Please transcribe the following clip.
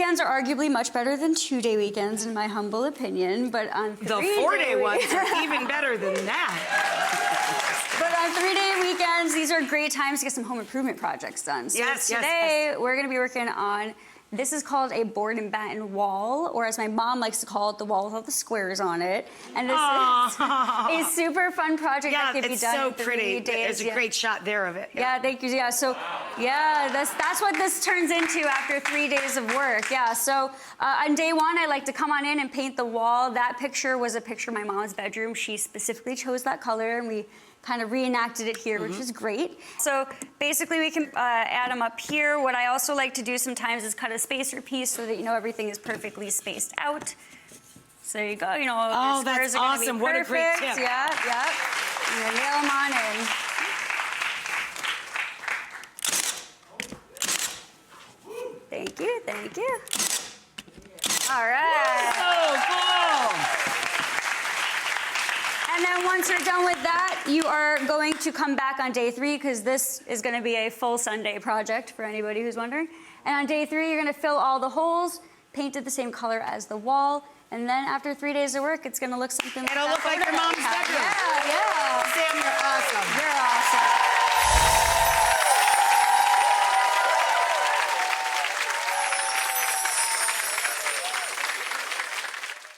weekends are arguably much better than 2-day weekends, in my humble opinion, but on The 4-day ones are even better than that. But on 3-day weekends, these are great times to get some home improvement projects done. So Yes, today, we're gonna be working on, this is called a board and batten wall, or as my mom likes to call it, the wall with all the squares on it. And this is a super fun project that can be done so in 3 pretty. days. There's a great shot there of it. Yeah, thank you. Yeah, so, yeah, that's what this turns into after 3 days of work. Yeah, so on day one, I like to come on in and paint the wall. That picture was a picture of my mom's bedroom. She specifically chose that color, and we kind of reenacted it here, which is great. So basically we can add them up here. What I also like to do sometimes is cut a spacer piece so that you know everything is perfectly spaced out. So there you go, you know, oh, that's awesome. What a great tip. Yeah, yeah. And then nail them on in. Thank you, thank you. All right. So cool. And then once you're done with that, you are going to come back on day 3, because this is going to be a full Sunday project for anybody who's wondering. And on day 3, you're going to fill all the holes, paint it the same color as the wall, and then after 3 days of work, it's going to look something like that. It'll look like your mom's bedroom. Yeah, yeah. Sam, you're awesome. You're awesome.